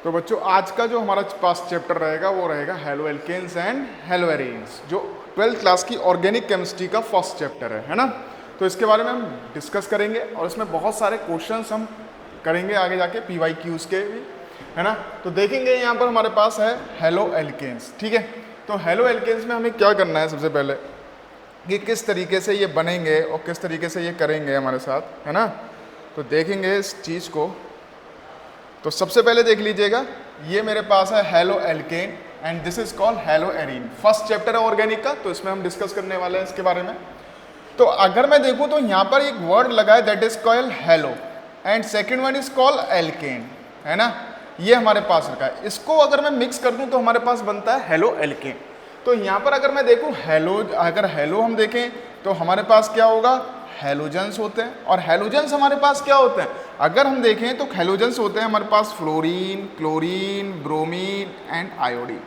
तो बच्चों आज का जो हमारा पास चैप्टर रहेगा वो रहेगा haloalkanes and haloarenes, जो 12th क्लास की ऑर्गेनिक केमिस्ट्री का फर्स्ट चैप्टर है ना। तो इसके बारे में हम डिस्कस करेंगे और इसमें बहुत सारे क्वेश्चंस हम करेंगे आगे जाके PYQs के भी, है ना। तो देखेंगे यहाँ पर हमारे पास है हेलो एल्केन्स, ठीक है। तो हेलो एल्केन्स में हमें क्या करना है, सबसे पहले कि किस तरीके से ये बनेंगे और किस तरीके से ये करेंगे हमारे साथ, है ना। तो देखेंगे इस चीज़ को। तो सबसे पहले देख लीजिएगा, ये मेरे पास है haloalkane and this is called hello arene. First chapter है ऑर्गेनिक का, तो इसमें हम डिस्कस करने वाले हैं इसके बारे में। तो अगर मैं देखूं तो यहाँ पर एक वर्ड लगा है that is called halo and second one is called alkane, है ना। ये हमारे पास रखा है। इसको अगर मैं मिक्स कर दूं तो हमारे पास बनता है हेलो एल्केन। तो यहाँ पर अगर मैं देखूं हेलो, अगर हेलो हम देखें तो हमारे पास क्या होगा, हेलोजेंस होते हैं। और हेलोजेंस हमारे पास क्या होते हैं, अगर हम देखें तो हेलोजेंस होते हैं हमारे पास fluorine, chlorine, bromine and iodine.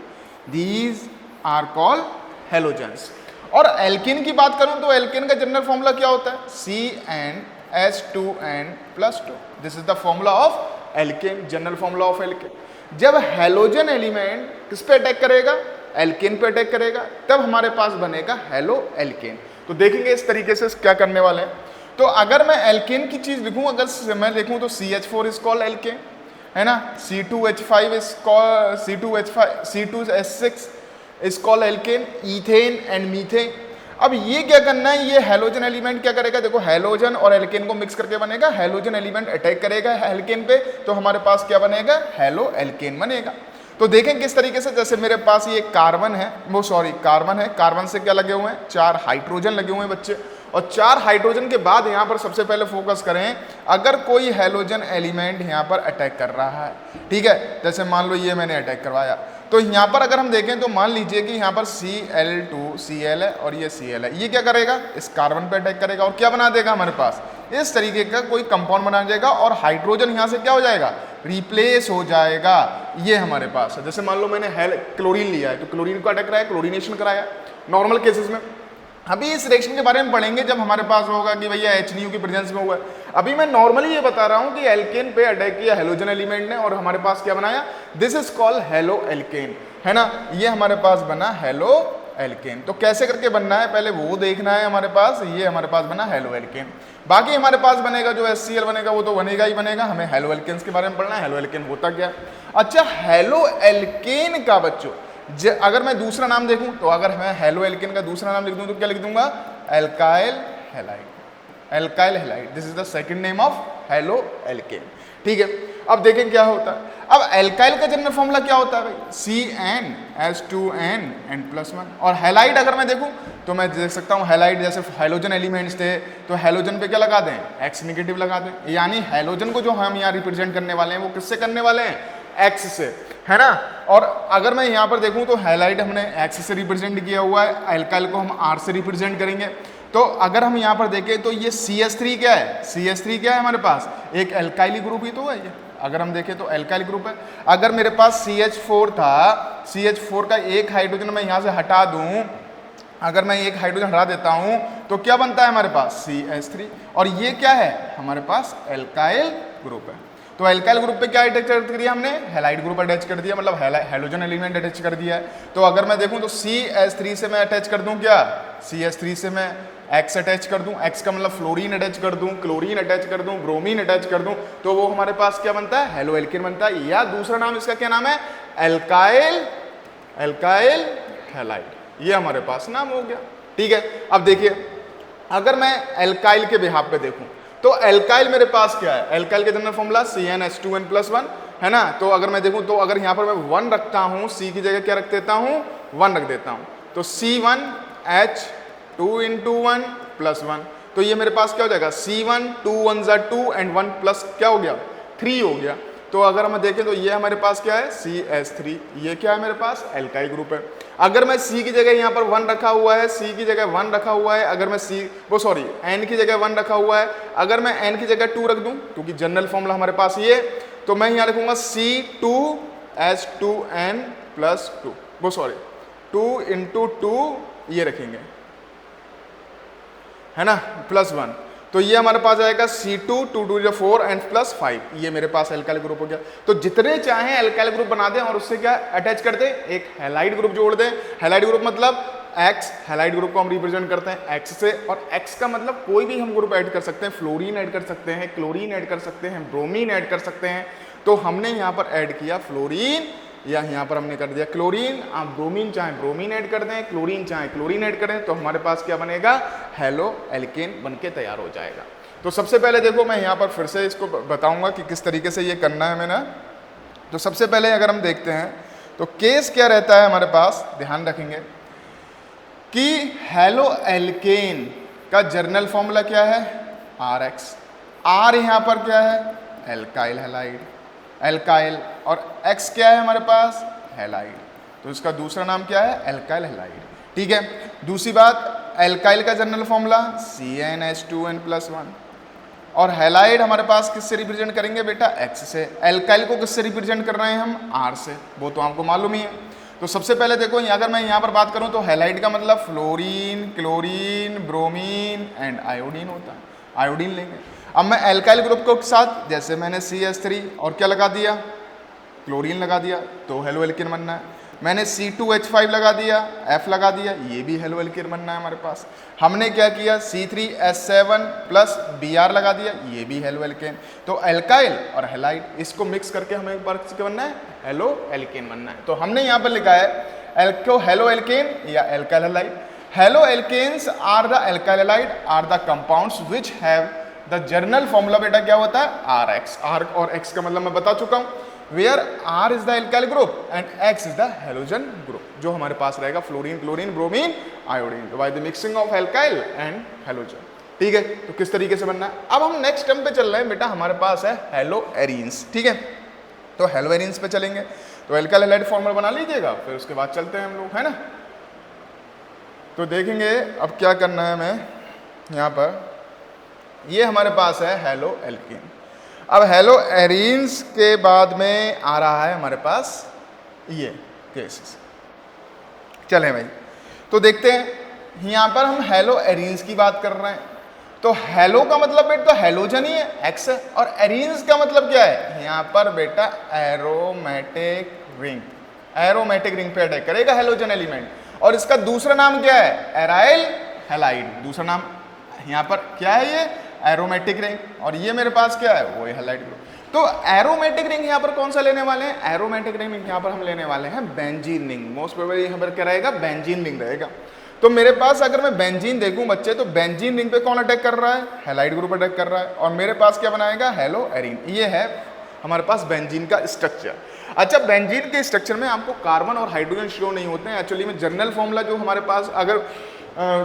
These are called halogens. और एल्केन की बात करूं तो एल्केन का जनरल फॉर्मूला क्या होता है, CnH2n+2। This is the formula of alkene, general formula of alkene. जब हेलोजन एलिमेंट किस पे अटैक करेगा, एल्केन पे अटैक करेगा, तब हमारे पास बनेगा हेलो एल्केन। तो देखेंगे इस तरीके से क्या करने वाले हैं। तो अगर मैं एल्केन की चीज लिखूं, अगर मैं लिखूं तो CH4 इज कॉल्ड एल्केन, है ना। C2H5 is called C2H6 is called alkane, ethane and methane. अब ये क्या करना है, ये हेलोजन एलिमेंट क्या करेगा, देखो हेलोजन और एल्केन को मिक्स करके बनेगा, हेलोजन एलिमेंट अटैक करेगा एल्केन पे, तो हमारे पास क्या बनेगा, हेलो एल्केन बनेगा। तो देखें किस तरीके से, जैसे मेरे पास ये कार्बन है, वो सॉरी कार्बन है, कार्बन से क्या लगे हुए हैं, 4 हाइड्रोजन लगे हुए हैं बच्चे। और 4 हाइड्रोजन के बाद यहाँ पर सबसे पहले फोकस करें, अगर कोई हेलोजन एलिमेंट यहाँ पर अटैक कर रहा है, ठीक है। जैसे मान लो ये मैंने अटैक करवाया, तो यहाँ पर अगर हम देखें तो मान लीजिए कि यहाँ पर Cl2Cl है और ये Cl है, ये क्या करेगा, इस कार्बन पे अटैक करेगा और क्या बना देगा, हमारे पास इस तरीके का कोई कंपाउंड बना देगा और हाइड्रोजन यहाँ से क्या हो जाएगा, रिप्लेस हो जाएगा। ये हमारे पास है। जैसे मान लो मैंने क्लोरीन लिया है, तो क्लोरीन को अटैक कराया, क्लोरीनेशन कराया नॉर्मल केसेस में। अभी इस रिएक्शन के बारे में पढ़ेंगे जब हमारे पास होगा कि भैया HNU की प्रेजेंस में हुआ है। अभी मैं नॉर्मली ये बता रहा हूं कि एल्केन पे अटैक किया हेलोजन एलिमेंट ने और हमारे पास क्या बनाया, this is called halo alkane, है ना। ये हमारे पास बना हेलो एल्केन। तो कैसे करके बनना है पहले वो देखना है हमारे पास। ये हमारे पास बना हेलो एल्केन। बाकी हमारे पास बनेगा जो HCl बनेगा वो तो बनेगा ही बनेगा। हमें हेलो एल्केन्स के बारे में पढ़ना है, हेलो एल्केन होता क्या। अच्छा, हेलो एल्केन का बच्चों अगर मैं दूसरा नाम देखूं तो अगर मैं हेलो एल्केन का दूसरा नाम लिख दूं तो क्या लिख दूंगा, alkyl halide. Alkyl halide, this is the second name of halo alkane, ठीक है। अब देखें क्या होता है। अब एल्काइल का जनरल फॉर्मूला क्या होता है भाई, CnH2n+1। और हैलाइड अगर मैं देखूं तो मैं देख सकता हूं हैलाइड, जैसे हेलोजन एलिमेंट्स थे तो हेलोजन पे क्या लगा दें, X नेगेटिव लगा दें। यानी हेलोजन को जो हम यहाँ रिप्रेजेंट करने वाले हैं वो किससे करने वाले हैं, X से, है ना। और अगर मैं यहाँ पर देखूं तो हैलाइड हमने X से रिप्रेजेंट किया हुआ है, एल्काइल को हम R से रिप्रेजेंट करेंगे। तो अगर हम यहाँ पर देखें तो ये CH3 क्या है, CH3 क्या है हमारे पास, एक एल्काइली ग्रुप ही तो है ये। अगर हम देखें तो एल्काइल ग्रुप है। अगर मेरे पास CH4 था, CH4 का एक हाइड्रोजन मैं यहाँ से हटा दूं, अगर मैं एक हाइड्रोजन हटा देता हूं तो क्या बनता है हमारे पास, CH3। और ये क्या है हमारे पास, एल्काइल ग्रुप है। तो एल्काइल ग्रुप पे क्या अटैच कर दिया हमने, हैलाइड ग्रुप अटैच कर दिया, मतलब हेलोजन एलिमेंट अटैच कर दिया है। तो अगर मैं देखूं तो CH3 से मैं अटैच कर दूं क्या, CH3 से मैं X अटैच कर दूं, X का मतलब फ्लोरीन अटैच कर दूं, क्लोरीन अटैच कर दूं, ब्रोमीन अटैच कर दूं, तो वो हमारे पास क्या बनता है, हेलो एल्केन बनता है। या दूसरा नाम इसका क्या नाम है, एल्काइल हैलाइड। ये हमारे पास नाम हो गया, ठीक है। अब देखिए अगर मैं एल्काइल के बिहाफ पे देखूं तो एल्काइल मेरे पास क्या है, एल्काइल के जनरल फॉर्मूला CnH2n+1, है ना। तो अगर मैं देखूं तो अगर यहाँ पर मैं 1 रखता हूं, C की जगह क्या रख देता हूं, 1 रख देता हूं, तो C1H2 × 1+1। तो ये मेरे पास क्या हो जाएगा, C1 2 1 2 एंड 1 प्लस क्या हो गया, 3 हो गया। तो अगर हम देखें तो ये हमारे पास क्या है, CH3। ये क्या है मेरे पास, एल्काइल ग्रुप है। अगर मैं C की जगह यहाँ पर 1 रखा हुआ है, C की जगह 1 रखा हुआ है, अगर मैं N की जगह 1 रखा हुआ है, अगर मैं N की जगह 2 रख दूं, क्योंकि जनरल फॉर्मूला हमारे पास ये, तो मैं यहाँ लिखूंगा C2H2n+2, 2 × 2 ये रखेंगे, है ना, +1। तो ये हमारे पास आएगा C2 2 2 4 एंड प्लस 5, ये मेरे पास एल्काइल ग्रुप हो गया। तो जितने चाहें एल्काइल ग्रुप बना दें और उससे क्या अटैच कर दें, एक हैलाइड ग्रुप जोड़ दें। हैलाइड ग्रुप मतलब X, हैलाइड ग्रुप को हम रिप्रेजेंट करते हैं X से, और X का मतलब कोई भी हम ग्रुप ऐड कर सकते हैं, फ्लोरीन ऐड कर सकते हैं, क्लोरीन ऐड कर सकते हैं, ब्रोमीन ऐड कर सकते हैं। तो हमने यहाँ पर ऐड किया फ्लोरीन, या यहाँ पर हमने कर दिया क्लोरीन। आप ब्रोमीन चाहे ब्रोमीन ऐड कर दें, क्लोरीन चाहे क्लोरीन ऐड करें, तो हमारे पास क्या बनेगा, हेलो एल्केन बनके तैयार हो जाएगा। तो सबसे पहले देखो मैं यहाँ पर फिर से इसको बताऊंगा कि किस तरीके से ये करना है मैंने। तो सबसे पहले अगर हम देखते हैं तो केस क्या रहता है हमारे पास, ध्यान रखेंगे कि हेलो एल्केन का जर्नल फॉर्मूला क्या है, RX। R यहाँ पर क्या है, एल्काइल हैलाइड, एल्काइल, और X क्या है हमारे पास, हैलाइड। तो इसका दूसरा नाम क्या है, एल्काइल हैलाइड। ठीक है, दूसरी बात, एल्काइल का जनरल फॉर्मूला CnH2n+1, और हैलाइड हमारे पास किससे रिप्रेजेंट करेंगे बेटा, X से। एल्काइल को किससे रिप्रेजेंट कर रहे हैं हम, R से, वो तो आपको मालूम ही है। तो सबसे पहले देखो अगर मैं यहाँ पर बात करूँ तो हैलाइड का मतलब fluorine, chlorine, bromine and iodine होता है, आयोडीन लेंगे। अब मैं एल्काइल ग्रुप के साथ जैसे मैंने CH3 और क्या लगा दिया, क्लोरीन लगा दिया, तो हेलो एल्केन बनना है। मैंने C2H5 लगा दिया, F लगा दिया, ये भी हेलो एल्केन बनना है हमारे पास। हमने क्या किया, C3H7 प्लस Br लगा दिया, ये भी हेलो एल्केन। तो एल्काइल और हैलाइड इसको मिक्स करके हमें एक बार क्या बनना है, हेलो एल्केन बनना है। तो हमने यहाँ पर लिखा है हेलो एल्केन या alkyl halide. Haloalkanes are the alkyl halide are the compounds which have the general formula बेटा क्या होता है, RX। R और X का मतलब मैं बता चुका हूँ, where R is the alkyl group and X is the halogen group, जो हमारे पास रहेगा fluorine, chlorine, bromine, iodine, by the mixing of alkyl and halogen. ठीक है, तो किस तरीके से बनना है। अब हम नेक्स्ट टर्म पे चल रहे हैं बेटा, हमारे पास है हेलो एरीन्स। ठीक है, तो हेलो एरीन्स पे चलेंगे, तो एल्काइल हैलाइड फॉर्मूला बना लीजिएगा, फिर उसके बाद चलते हैं हम लोग, है ना। तो देखेंगे अब क्या करना है हमें यहाँ पर। ये हमारे पास है हेलो एल्केन। अब हेलो एरीन्स के बाद में आ रहा है हमारे पास ये केसेस। चलें भाई, तो देखते हैं यहाँ पर हम हेलो एरीन्स की बात कर रहे हैं। तो हेलो का मतलब बेटा तो हेलोजन ही है, X है, और एरीन्स का मतलब क्या है, यहाँ पर बेटा एरोमेटिक रिंग, एरोमेटिक रिंग पे अटैक करेगा हेलोजन एलिमेंट। और इसका दूसरा नाम क्या है, एराइल हैलाइड। दूसरा नाम यहाँ पर क्या है, ये एरोमेटिक रिंग, और ये मेरे पास क्या है, वो है हैलाइड ग्रुप। तो एरोमेटिक रिंग यहाँ पर कौन सा लेने वाले हैं, एरोमेटिक रिंग यहाँ पर हम लेने वाले हैं बेंजीन रिंग। मोस्ट प्रोबेबली यहाँ पर क्या रहेगा, बेंजीन रिंग रहेगा। तो मेरे पास अगर मैं बेंजीन देखूं बच्चे, तो बेंजीन रिंग पे कौन अटैक कर रहा है, हैलाइड ग्रुप अटैक कर रहा है, और मेरे पास क्या बनाएगा, हेलो एरीन। ये है हमारे पास बेंजीन का स्ट्रक्चर। अच्छा, बेंजीन के स्ट्रक्चर में आपको कार्बन और हाइड्रोजन शो नहीं होते हैं। एक्चुअली में जनरल फॉर्मूला जो हमारे पास अगर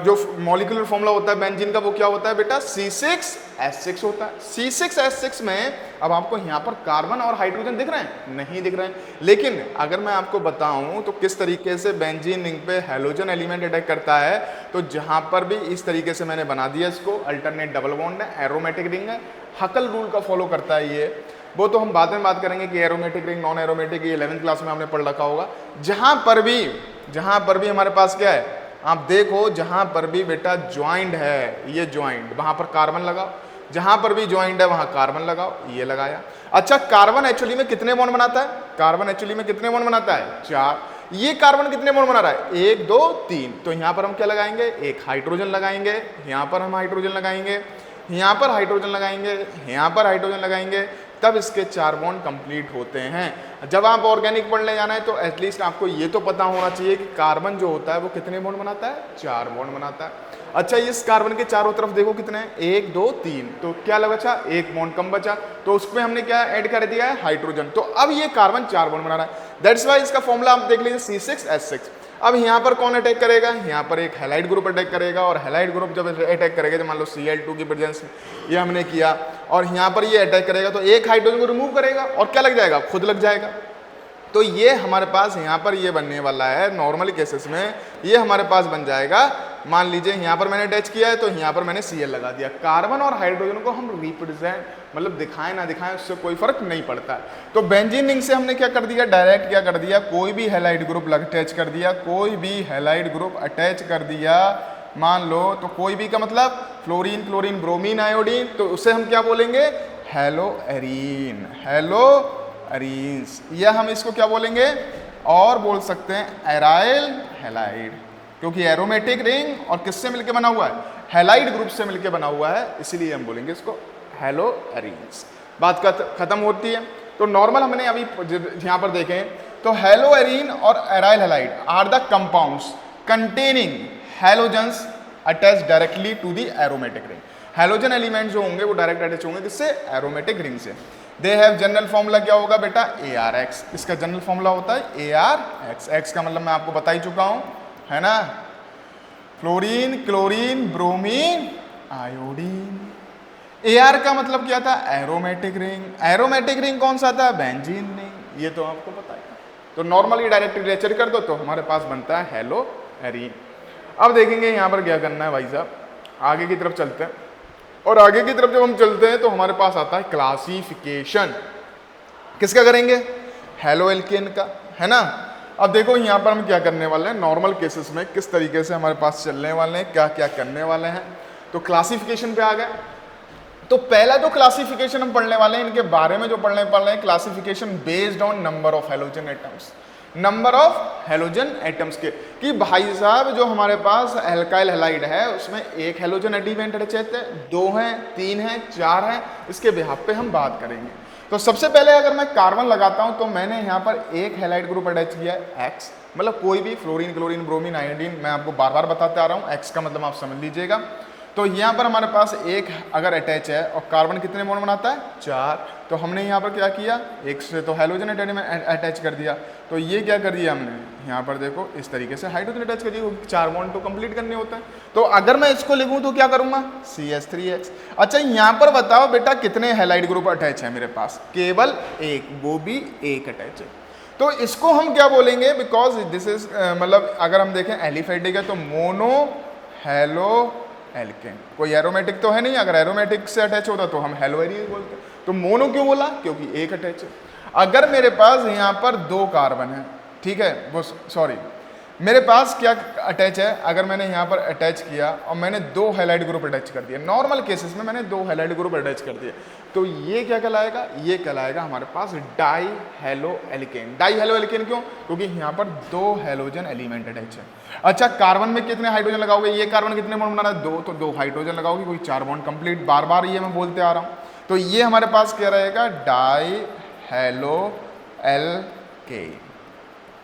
जो मॉलिक्यूलर फॉर्मूला होता है बेंजीन का, वो क्या होता है बेटा, C6H6 होता है। C6H6 में अब आपको यहाँ पर कार्बन और हाइड्रोजन दिख रहे हैं, नहीं दिख रहे हैं। लेकिन अगर मैं आपको बताऊं तो किस तरीके से बेंजीन रिंग पे हैलोजन एलिमेंट अटैक करता है, तो जहां पर भी इस तरीके से मैंने बना दिया इसको, अल्टरनेट डबल बॉन्ड है, एरोमेटिक रिंग है, हकल रूल का फॉलो करता है ये। वो तो हम बाद में बात करेंगे कि एरोमेटिक रिंग, नॉन एरोमेटिक, ये 11th क्लास में हमने पढ़ रखा होगा। जहां पर भी हमारे पास क्या है, आप देखो जहां पर भी बेटा ज्वाइंट है, ये ज्वाइंट, वहां पर कार्बन लगाओ, जहां पर भी ज्वाइंट है वहां कार्बन लगाओ, ये लगाया। अच्छा, कार्बन एक्चुअली में कितने बॉन्ड बनाता है, कार्बन एक्चुअली में कितने बॉन्ड बनाता है, 4। ये कार्बन कितने बॉन्ड बना रहा है, 1 2 3। तो यहां पर हम क्या लगाएंगे, एक हाइड्रोजन लगाएंगे, यहां पर हम हाइड्रोजन लगाएंगे, यहां पर हाइड्रोजन लगाएंगे, यहां पर हाइड्रोजन लगाएंगे, तब इसके 4 बॉन्ड कंप्लीट होते हैं। जब आप ऑर्गेनिक पढ़ने जाना है तो एटलीस्ट आपको ये तो पता होना चाहिए कि कार्बन जो होता है वो कितने बॉन्ड बनाता है, 4 बॉन्ड बनाता है। अच्छा, इस कार्बन के चारों तरफ देखो कितने हैं, 1 2 3। तो क्या बचा, 1 बॉन्ड कम बचा, तो उसमें हमने क्या ऐड कर दिया है, हाइड्रोजन। तो अब ये कार्बन 4 बॉन्ड बना रहा है। दैट्स वाई इसका फॉर्मूला आप देख लीजिए, C6H6। अब यहाँ पर कौन अटैक करेगा, यहाँ पर एक हैलाइड ग्रुप अटैक करेगा, और हैलाइड ग्रुप जब अटैक करेगा, तो मान लो Cl2 की प्रेजेंस में ये हमने किया, और यहाँ पर ये अटैक करेगा, तो एक हाइड्रोजन को रिमूव करेगा और क्या लग जाएगा, खुद लग जाएगा। तो ये हमारे पास यहाँ पर ये बनने वाला है, नॉर्मल केसेस में ये हमारे पास बन जाएगा। मान लीजिए यहाँ पर मैंने अटैच किया है, तो यहाँ पर मैंने Cl लगा दिया। कार्बन और हाइड्रोजन को हम रिप्रेजेंट मतलब दिखाएं ना दिखाएं, उससे कोई फर्क नहीं पड़ता है। तो बेंजीन रिंग से हमने क्या कर दिया, डायरेक्ट क्या कर दिया, कोई भी हैलाइड ग्रुप अटैच कर दिया, कोई भी हैलाइड ग्रुप अटैच कर दिया, मान लो तो कोई भी का मतलब फ्लोरीन, क्लोरीन, ब्रोमीन, आयोडीन, तो उसे हम क्या बोलेंगे, हेलो एरीन, हेलो एरीन्स, या हम इसको क्या बोलेंगे और बोल सकते हैं एराइल हैलाइड, क्योंकि एरोमेटिक रिंग और किससे मिलके बना हुआ है, हैलाइड ग्रुप से मिलके बना हुआ है, इसीलिए हम बोलेंगे इसको हेलो एरीन्स। बात खत्म होती है। तो नॉर्मल हमने अभी यहाँ पर देखें तो हेलो एरीन और aryl halide are the compounds containing halogens attach directly to the aromatic ring. Halogen element जो होंगे वो डायरेक्ट अटैच होंगे किससे, एरोमेटिक रिंग से। दे हैव जनरल फॉर्मूला क्या होगा बेटा, ARX, इसका जनरल फॉर्मूला होता है ARX। एक्स का मतलब मैं आपको बता ही चुका हूं, है ना, fluorine, chlorine, bromine, iodine. AR का मतलब क्या था, एरोमेटिक रिंग। एरोमेटिक रिंग कौन सा था, बेंजीन रिंग, ये तो आपको पता है। तो नॉर्मली डायरेक्ट रिलेचर कर दो तो हमारे पास बनता है हेलो एरीन। अब देखेंगे यहाँ पर क्या करना है भाई साहब, आगे की तरफ चलते हैं, और आगे की तरफ जब हम चलते हैं तो हमारे पास आता है क्लासिफिकेशन। किसका करेंगे, हेलो एल्केन का, है ना। अब देखो यहाँ पर हम क्या करने वाले हैं, नॉर्मल केसेस में किस तरीके से हमारे पास चलने वाले हैं, क्या क्या करने वाले हैं। तो क्लासिफिकेशन पे आ गए। तो पहला जो क्लासिफिकेशन हम पढ़ने वाले हैं, इनके बारे में जो पढ़ रहे हैं, classification based on number of halogen atoms, number of halogen atoms के, कि भाई साहब जो हमारे पास एल्काइल हैलाइड है उसमें एक हेलोजन एलिमेंट अटैच है, 2 हैं, 3 हैं, 4 हैं, इसके बिहाफ पे हम बात करेंगे। तो सबसे पहले अगर मैं कार्बन लगाता हूं तो मैंने यहाँ पर एक हैलाइड ग्रुप अटैच किया है X, मतलब कोई भी फ्लोरीन, क्लोरीन, ब्रोमीन, आयोडीन, मैं आपको बार बार बताते आ रहा हूँ, X का मतलब आप समझ लीजिएगा। तो यहाँ पर हमारे पास एक अगर अटैच है और कार्बन कितने बॉन्ड बनाता है, 4, तो हमने यहाँ पर क्या किया, एक से तो हाइड्रोजन अटैच कर दिया, तो ये क्या कर दिया हमने, यहाँ पर देखो इस तरीके से हाइड्रोजन अटैच कर दिया, 4 बॉन्ड तो कंप्लीट करने होते हैं। तो अगर मैं इसको लिखूँ तो क्या करूँगा, CH3X। अच्छा यहाँ पर बताओ बेटा कितने हैलाइड ग्रुप अटैच है मेरे पास, केवल एक, वो भी एक अटैच है। तो इसको हम क्या बोलेंगे, बिकॉज दिस इज मतलब अगर हम देखें एलिफेटिक है तो मोनो हेलो एल्केन, कोई एरोमेटिक तो है नहीं, अगर एरोमेटिक से अटैच होता तो हम हेलो एरीन बोलते। तो मोनो क्यों बोला, क्योंकि एक अटैच है। अगर मेरे पास यहाँ पर 2 कार्बन है, ठीक है, वो सॉरी मेरे पास क्या अटैच है, अगर मैंने यहाँ पर अटैच किया और मैंने 2 हैलाइड ग्रुप अटैच कर दिया, नॉर्मल केसेस में मैंने 2 हैलाइड ग्रुप अटैच कर दिए, तो ये क्या कहलाएगा, ये कहलाएगा हमारे पास di halo alkane. Di hello alkane क्यों, क्योंकि यहाँ पर 2 हैलोजन एलिमेंट अटैच है। अच्छा कार्बन में कितने हाइड्रोजन लगाओगे, ये कार्बन कितने बॉन्ड बना रहा है, 2, तो 2 हाइड्रोजन लगाओगे, कोई 4 बॉन्ड कंप्लीट, बार बार ये मैं बोलते आ रहा हूँ। तो ये हमारे पास क्या रहेगा, डाई हेलो एल्केन,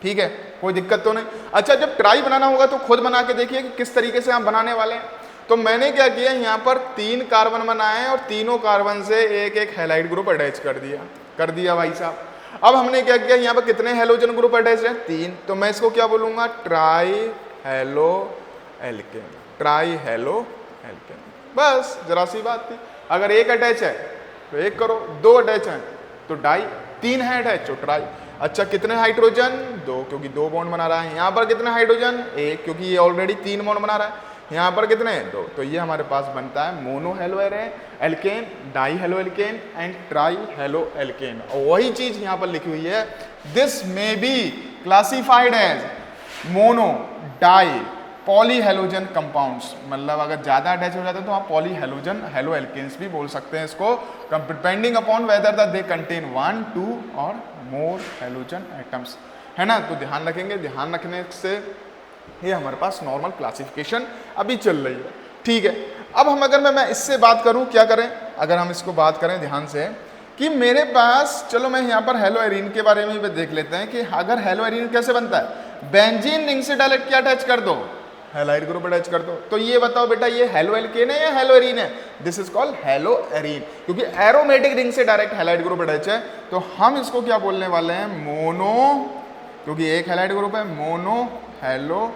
ठीक है, कोई दिक्कत तो नहीं। अच्छा जब ट्राई बनाना होगा तो खुद बना के देखिए कि किस तरीके से आप बनाने वाले हैं। तो मैंने क्या किया, यहाँ पर 3 कार्बन बनाए और तीनों कार्बन से एक एक हैलाइड ग्रुप अटैच कर दिया भाई साहब। अब हमने क्या किया, यहाँ पर कितने हेलोजन ग्रुप अटैच है, 3, तो मैं इसको क्या बोलूंगा, try halo alkane, try halo alkane. बस जरा सी बात थी। अगर एक अटैच है तो एक करो, 2 अटैच है तो डाई, 3 है अटैच तो ट्राई। अच्छा कितने हाइड्रोजन, 2, क्योंकि 2 बॉन्ड बना रहा है। यहाँ पर कितने हाइड्रोजन, 1, क्योंकि ये ऑलरेडी 3 बॉन्ड बना रहा है। यहाँ पर कितने, 2, तो ये हमारे पास बनता है mono halo alkane, di halo alkane and tri haloalkane. और वही चीज यहाँ पर लिखी हुई है, this may be classified as mono di poly halogen compounds, मतलब अगर ज्यादा अटैच हो जाते हैं तो आप पॉली हेलोजन हेलो एल्केन्स भी बोल सकते हैं इसको, depending upon whether that they contain 1, 2 और मोर हेलोजन एटम्स, है ना। तो ध्यान रखेंगे, ध्यान रखने से ये हमारे पास नॉर्मल क्लासिफिकेशन अभी चल रही है, ठीक है। अब हम अगर मैं इससे बात करूं, क्या करें, अगर हम इसको बात करें ध्यान से कि मेरे पास, चलो मैं यहाँ पर हेलो एरीन के बारे में भी देख लेते हैं कि अगर हेलो एरीन कैसे बनता है, बेंजीन रिंग से डायरेक्ट क्या अटैच कर दो, हैलाइड ग्रुप अटैच कर दो। तो ये बताओ बेटा ये हेलो एल्केन है या हेलो एरीन है, this is called hello arene, क्योंकि एरोमेटिक रिंग से डायरेक्ट हैलाइड ग्रुप अटैच है। तो हम इसको क्या बोलने वाले हैं, मोनो, क्योंकि एक हैलाइड ग्रुप है, मोनो हेलो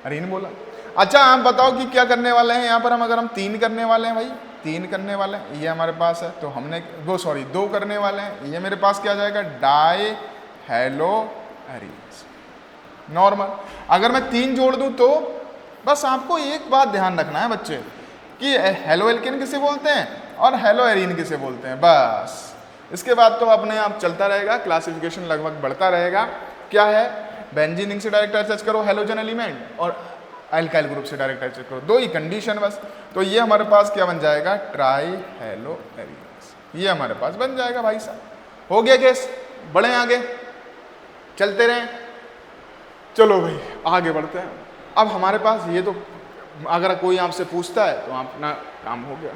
एरीन बोला। अच्छा आप बताओ कि क्या करने वाले हैं यहाँ पर हम, अगर हम 3 करने वाले हैं भाई, 3 करने वाले हैं, ये हमारे पास है, तो हमने वो सॉरी 2 करने वाले हैं, ये मेरे पास क्या जाएगा, डाई हेलो एरीन नॉर्मल। अगर मैं 3 जोड़ दूं तो बस आपको एक बात ध्यान रखना है बच्चे कि हेलो एल्केन किसे बोलते हैं और हेलो एरीन किसे बोलते हैं, बस इसके बाद तो अपने आप चलता रहेगा, क्लासिफिकेशन लगभग बढ़ता रहेगा। क्या है, बेंजीन से डायरेक्ट अटैच करो हेलोजन एलिमेंट और अल्काइल ग्रुप से डायरेक्ट अटैच करो, दो ही कंडीशन बस। तो ये हमारे पास क्या बन जाएगा, ट्राई हेलो एलिमेंट्स, ये हमारे पास बन जाएगा भाई साहब। हो गया केस, बढ़े आगे, चलते रहें। चलो भाई आगे बढ़ते हैं। अब हमारे पास ये तो अगर कोई आपसे पूछता है तो अपना काम हो गया।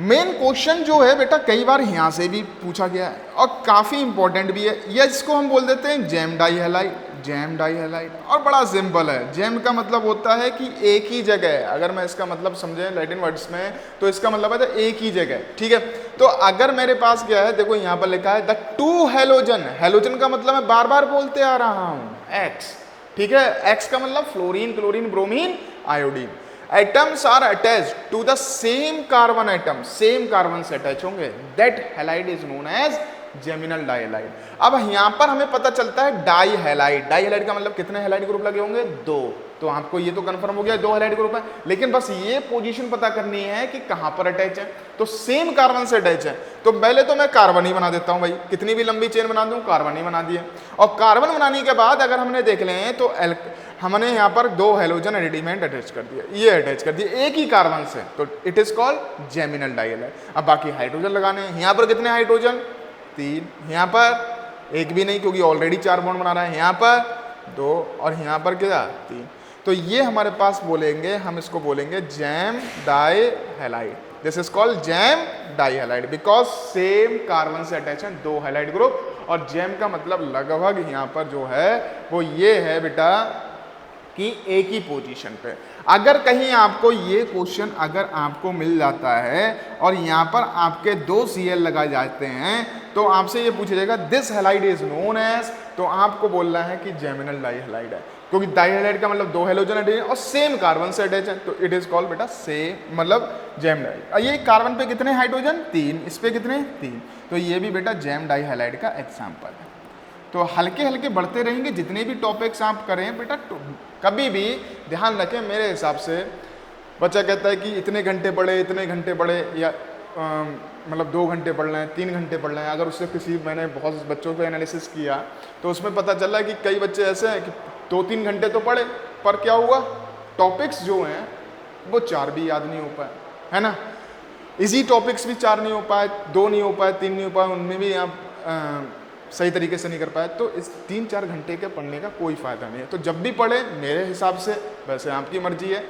मेन क्वेश्चन जो है बेटा कई बार यहाँ से भी पूछा गया है और काफ़ी इंपॉर्टेंट भी है, या इसको हम बोल देते हैं जैम डाइहैलाइड। जैम डाइहैलाइड और बड़ा सिंपल है। जैम का मतलब होता है कि एक ही जगह, अगर मैं इसका मतलब समझें लैटिन वर्ड्स में तो इसका मतलब है एक ही जगह, ठीक है। तो अगर मेरे पास क्या है, देखो यहाँ पर लिखा है द टू हेलोजन। हेलोजन का मतलब मैं बार बार बोलते आ रहा हूँ एक्स, ठीक है। एक्स का मतलब fluorine, chlorine, bromine, iodine. Atoms are attached to the same carbon atom, same carbon से अटैच होंगे, that halide is known as geminal dihalide. अब यहाँ पर हमें पता चलता है डाइहैलाइड। डाइहैलाइड का मतलब कितने हैलाइड ग्रुप लगे होंगे, दो। तो आपको ये तो कंफर्म हो गया दो हैलाइड ग्रुप है, लेकिन बस ये पोजीशन पता करनी है कि कहाँ पर अटैच है। तो सेम कार्बन से अटैच है, तो पहले तो मैं कार्बन ही बना देता हूँ भाई, कितनी भी लंबी चेन बना दूं कार्बन ही बना दिए। और कार्बन बनाने के बाद अगर हमने देख लें तो हमने यहाँ पर दो हेलोजन एलिमेंट अटैच कर दिया, ये अटैच कर दिए एक ही कार्बन से, तो it is called geminal dihalide. अब बाकी हाइड्रोजन लगाने हैं। यहाँ पर कितने हाइड्रोजन, तीन। यहाँ पर एक भी नहीं क्योंकि ऑलरेडी चार बॉन्ड बना रहा है। यहाँ पर दो और यहाँ पर क्या, तीन। तो ये हमारे पास बोलेंगे, हम इसको बोलेंगे gem dihalide. This is called gem dihalide because same carbon से अटैच है दो हैलाइड ग्रुप। और जैम का मतलब लगभग यहाँ पर जो है वो ये है बेटा कि एक ही पोजीशन पे। अगर कहीं आपको ये क्वेश्चन अगर आपको मिल जाता है और यहाँ पर आपके दो Cl लगाए जाते हैं तो आपसे ये पूछा जाएगा this halide is known as, तो आपको बोलना है कि जेमिनल डाइहैलाइड है, क्योंकि डाइहैलाइड का मतलब दो हेलोजन अटैच और सेम कार्बन से अटैच है, तो इट इज कॉल्ड बेटा सेम मतलब जैम डाइ। ये कार्बन पे कितने हाइड्रोजन, तीन, इस पे कितने, तीन। तो ये भी बेटा जैम डाइहैलाइड का एग्जाम्पल है। तो हल्के हल्के बढ़ते रहेंगे, जितने भी टॉपिक्स आप करें बेटा कभी भी ध्यान रखें। मेरे हिसाब से बच्चा कहता है कि इतने घंटे पढ़े, इतने घंटे पढ़े, या मतलब 2 घंटे पढ़ लें, 3 घंटे पढ़ लें। अगर उससे मैंने बहुत बच्चों को एनालिसिस किया तो उसमें पता चला कि कई बच्चे ऐसे हैं कि 2-3 घंटे तो पढ़े, पर क्या हुआ, टॉपिक्स जो हैं वो 4 भी याद नहीं हो पाए, है ना। इजी टॉपिक्स भी 4 नहीं हो पाए, 2 नहीं हो पाए, 3 नहीं हो पाए, उनमें भी आप सही तरीके से नहीं कर पाए। तो इस 3-4 घंटे के पढ़ने का कोई फ़ायदा नहीं है। तो जब भी पढ़े मेरे हिसाब से, वैसे आपकी मर्जी है,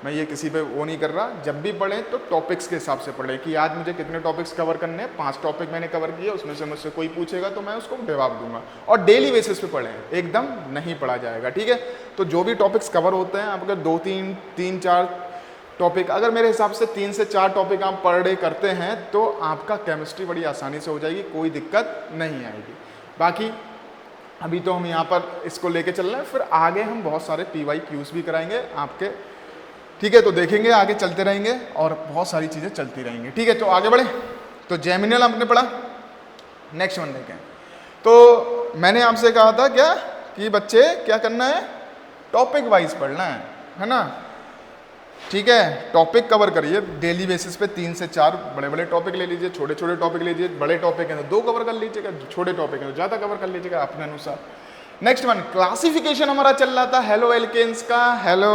मैं ये किसी पे वो नहीं कर रहा, जब भी पढ़ें तो टॉपिक्स के हिसाब से पढ़ें कि आज मुझे कितने टॉपिक्स कवर करने हैं। 5 टॉपिक मैंने कवर किए, उसमें से मुझसे कोई पूछेगा तो मैं उसको जवाब दूंगा। और डेली बेसिस पे पढ़ें, एकदम नहीं पढ़ा जाएगा, ठीक है। तो जो भी टॉपिक्स कवर होते हैं, आप अगर 2-3-4 टॉपिक, अगर मेरे हिसाब से 3 से 4 टॉपिक आप पर डे करते हैं तो आपका केमिस्ट्री बड़ी आसानी से हो जाएगी, कोई दिक्कत नहीं आएगी। बाकी अभी तो हम यहाँ पर इसको लेके चल रहे हैं, फिर आगे हम बहुत सारे PYQs भी कराएंगे आपके, ठीक है। तो देखेंगे, आगे चलते रहेंगे और बहुत सारी चीज़ें चलती रहेंगी, ठीक है। तो आगे बढ़े। तो जेमिनल हमने पढ़ा, नेक्स्ट वन देखें। तो मैंने आपसे कहा था क्या कि बच्चे क्या करना है, टॉपिक वाइज पढ़ना है ना, ठीक है। टॉपिक कवर करिए डेली बेसिस पे, 3 से 4 बड़े बड़े टॉपिक ले लीजिए, छोटे छोटे टॉपिक ले लीजिए। बड़े टॉपिक हैं तो 2 कवर कर लीजिएगा, छोटे टॉपिक हैं तो ज़्यादा कवर कर लीजिएगा अपने अनुसार। नेक्स्ट वन, क्लासिफिकेशन हमारा चल रहा था हेलो एल्केन्स का, हेलो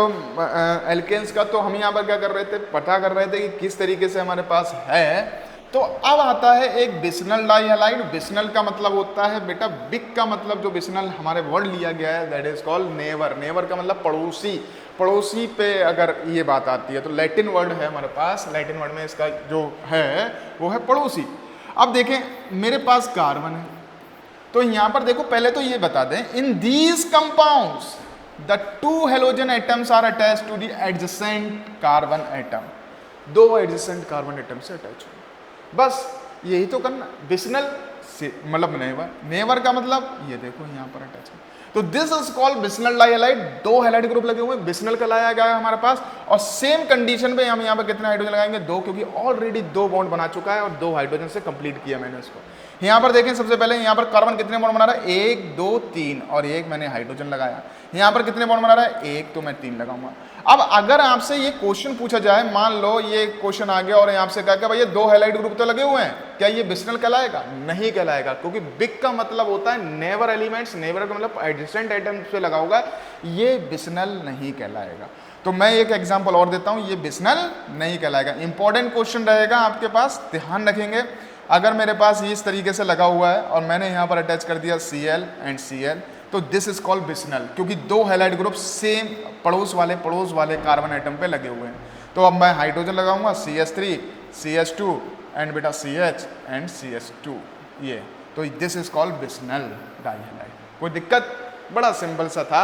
एल्केन्स का। तो हम यहाँ पर क्या कर रहे थे, पता कर रहे थे कि किस तरीके से हमारे पास है। तो अब आता है एक बिस्नल डाइहैलाइड। बिस्नल का मतलब होता है बेटा, बिक का मतलब जो बिस्नल हमारे वर्ड लिया गया है that is called never. Never का मतलब पड़ोसी, पड़ोसी पे अगर ये बात आती है तो लैटिन वर्ड है हमारे पास, लैटिन वर्ड में इसका जो है वो है पड़ोसी। अब देखें मेरे पास कार्बन है, तो यहाँ पर देखो पहले तो ये बता दें, in these compounds the 2 halogen atoms are attached to the adjacent carbon atom. 2 adjacent carbon atom से अटैच हो, बस यही तो करना। बिस्नल से मतलब नेवर, नेवर का मतलब ये देखो यहाँ पर अटैच है। तो this is called vicinal dihalide. 2 halide group लगे हुए, बिस्नल का लाया गया है हमारे पास, और सेम कंडीशन पे हम यहाँ पर कितने हाइड्रोजन लगाएंगे 2, क्योंकि ऑलरेडी 2 बॉन्ड बना चुका है और 2 हाइड्रोजन से कंप्लीट किया मैंने इसको। यहाँ पर देखें सबसे पहले यहाँ पर कार्बन कितने बॉन्ड बना रहा है 1 2 3 और एक मैंने हाइड्रोजन लगाया। यहाँ पर कितने बॉन्ड बना रहा है 1, तो मैं 3 लगाऊंगा। अब अगर आपसे ये क्वेश्चन पूछा जाए, मान लो ये क्वेश्चन आ गया और आपसे कहा कि भैया 2 हैलाइड ग्रुप तो लगे हुए हैं, क्या ये बिस्नल कहलाएगा? नहीं कहलाएगा, क्योंकि बिग का मतलब होता है नेवर एलिमेंट्स, नेवर का मतलब एडजेसेंट एटम्स पे लगा होगा, ये बिस्नल नहीं कहलाएगा। तो मैं एक एग्जांपल और देता हूं, ये बिस्नल नहीं कहलाएगा। इंपॉर्टेंट क्वेश्चन रहेगा आपके पास, ध्यान रखेंगे। अगर मेरे पास ये इस तरीके से लगा हुआ है और मैंने यहाँ पर अटैच कर दिया Cl एंड Cl, तो दिस इज कॉल्ड बिस्नल, क्योंकि 2 हैलाइड ग्रुप सेम पड़ोस वाले कार्बन एटम पे लगे हुए हैं। तो अब मैं हाइड्रोजन लगाऊंगा CH3 CH2 एंड बेटा CH एंड CH2, ये तो दिस इज कॉल्ड बिस्नल डाइहैलाइड। कोई दिक्कत? बड़ा सिंपल सा था।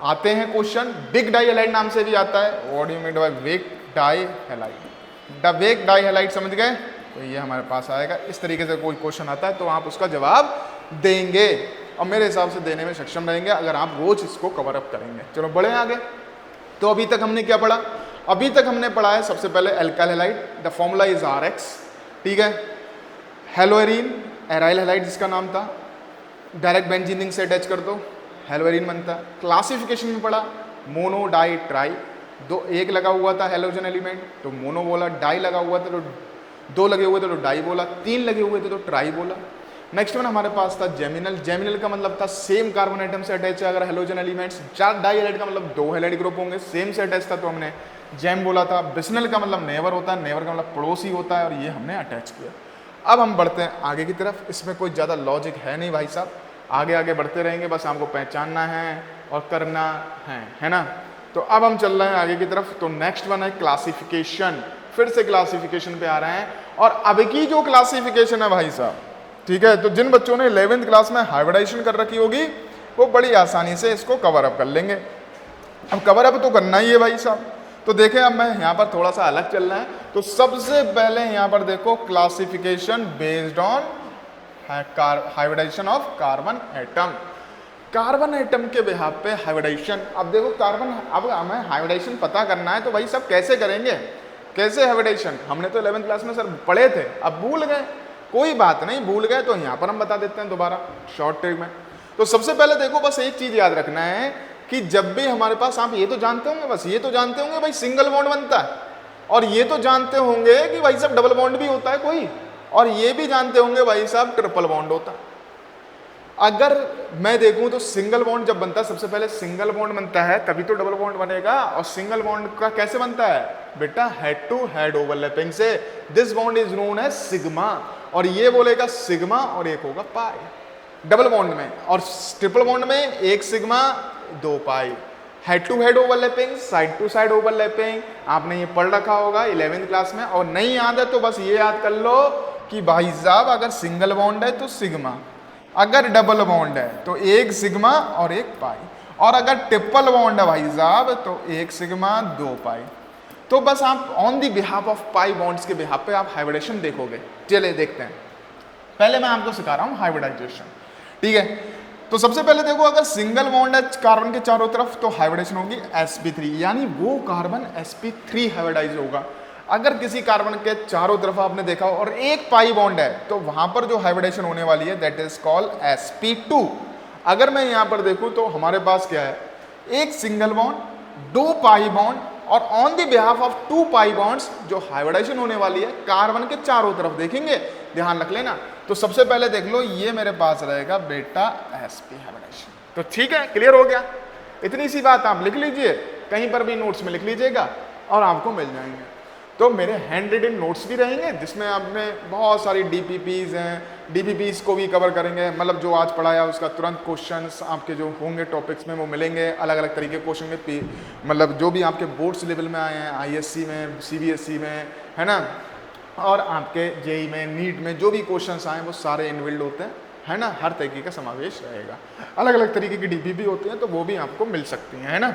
आते हैं क्वेश्चन, बिग डाइहैलाइड नाम से भी आता है। What do you mean by vic dihalide? The vic dihalide समझ गए? तो ये हमारे पास आएगा। इस तरीके से कोई क्वेश्चन आता है तो आप उसका जवाब देंगे और मेरे हिसाब से देने में सक्षम रहेंगे अगर आप रोज इसको कवर अप करेंगे। चलो बढ़े आगे। तो अभी तक हमने क्या पढ़ा? अभी तक हमने पढ़ा है सबसे पहले alkyl halide, the formula is RX, ठीक है। हेलोएरीन एराइल हैलाइड जिसका नाम था, डायरेक्ट बेंजीन से अटैच कर दो, हेलोएरीन बनता है। क्लासिफिकेशन में पढ़ा मोनो डाई ट्राई, 1 लगा हुआ था हेलोजन एलिमेंट तो मोनो बोला, डाई लगा हुआ था तो 2 लगे हुए थे तो डाई बोला, 3 लगे हुए थे तो ट्राई बोला। नेक्स्ट वन हमारे पास था जेमिनल, जेमिनल का मतलब था सेम कार्बन आइटम से अटैच है अगर हेलोजन एलिमेंट्स। डाई हैलाइड का मतलब 2 हैलाइड ग्रुप होंगे सेम से अटैच था तो हमने जेम बोला था। बिस्नल का मतलब नेवर होता है, नेवर का मतलब पड़ोसी होता है और ये हमने अटैच किया। अब हम बढ़ते हैं आगे की तरफ। इसमें कोई ज़्यादा लॉजिक है नहीं भाई साहब, आगे आगे बढ़ते रहेंगे, बस आपको पहचानना है और करना है ना। तो अब हम चल रहे हैं आगे की तरफ। तो नेक्स्ट वन है क्लासिफिकेशन, फिर से क्लासिफिकेशन पे आ रहे हैं। और अब की जो क्लासिफिकेशन है भाई साहब, ठीक है, तो जिन बच्चों ने 11th क्लास में हाइब्रिडाइजेशन कर रखी होगी वो बड़ी आसानी से इसको कवर अप कर लेंगे। अब कवर अप तो करना ही है भाई साहब। तो देखें अब मैं यहाँ पर थोड़ा सा अलग चल रहा है। तो सबसे पहले यहाँ पर देखो classification based on hybridization of carbon atom, carbon atom के बिहाफ पे हाइब्रिडाइजेशन। अब देखो कार्बन, अब हमें हाइब्रिडाइजेशन पता करना है तो भाई सब कैसे करेंगे, कैसे हाइब्रिडाइजेशन? हमने तो 11th क्लास में सर पढ़े थे, अब भूल गए, कोई बात नहीं, भूल गए तो यहाँ पर हम बता देते हैं दोबारा शॉर्ट ट्रिक में। तो सबसे पहले देखो बस एक चीज याद रखना है कि जब भी हमारे पास, आप ये तो जानते होंगे, बस ये तो जानते होंगे भाई सिंगल बॉन्ड बनता है, और ये तो जानते होंगे कि भाई साहब डबल बॉन्ड भी होता है कोई, और ये भी जानते होंगे भाई साहब ट्रिपल बॉन्ड होता है। अगर मैं देखूं तो सिंगल बॉन्ड जब बनता है, सबसे पहले सिंगल बॉन्ड बनता है तभी तो डबल बॉन्ड बनेगा। और सिंगल बॉन्ड का कैसे बनता है बेटा? हेड टू हेड ओवरलैपिंग से। This bond is known as sigma, और ये बोलेगा सिग्मा और एक होगा पाई डबल बॉन्ड में। और ट्रिपल बॉन्ड में 1 sigma 2 pi. Head to head overlapping, side to side overlapping, आपने ये पढ़ रखा होगा 11th क्लास में। और नहीं याद है तो बस ये याद कर लो कि भाई साहब अगर सिंगल बॉन्ड है तो सिग्मा, अगर डबल बॉन्ड है तो 1 सिग्मा और 1 पाई, और अगर ट्रिपल बॉन्ड है भाई साहब तो 1 सिग्मा 2 पाई। तो बस आप on the behalf of pi bonds के बिहाफ पे आप हाइब्रिडेशन देखोगे। चलिए देखते हैं। पहले मैं आपको सिखा रहा हूं हाइब्रिडाइजेशन, ठीक है। तो सबसे पहले देखो अगर सिंगल बॉन्ड है कार्बन के चारों तरफ तो हाइब्रिडेशन होगी sp3, यानी वो कार्बन sp3 हाइब्रिडाइज होगा। अगर किसी कार्बन के चारों तरफ आपने देखा और 1 पाई बॉन्ड है तो वहां पर जो हाइब्रिडेशन होने वाली है दैट इज कॉल्ड sp2। अगर मैं यहां पर देखूं तो हमारे पास क्या है, 1 सिंगल बॉन्ड 2 पाई बॉन्ड, और on the behalf of 2 pi bonds जो हाइब्रिडाइजेशन होने वाली है कार्बन के चारों तरफ देखेंगे, ध्यान रख लेना। तो सबसे पहले देख लो ये मेरे पास रहेगा बेटा sp हाइब्रिडेशन। तो ठीक है, क्लियर हो गया। इतनी सी बात आप लिख लीजिए, कहीं पर भी नोट्स में लिख लीजिएगा और आपको मिल जाएंगे। तो मेरे हैंड रिटन नोट्स भी रहेंगे जिसमें आपने बहुत सारी डीपीपीज हैं, डीपीपीज को भी कवर करेंगे, मतलब जो आज पढ़ाया उसका तुरंत क्वेश्चंस आपके जो होंगे टॉपिक्स में वो मिलेंगे। अलग अलग तरीके के क्वेश्चन में, मतलब जो भी आपके बोर्ड्स लेवल में आए हैं, आईएससी में, सीबीएसई में, है ना, और आपके जेई में, नीट में जो भी क्वेश्चंस आए वो सारे इनबिल्ड होते हैं, है ना, हर तरीके का समावेश रहेगा। अलग अलग तरीके की डीपीपी होती हैं तो वो भी आपको मिल सकती हैं, है ना,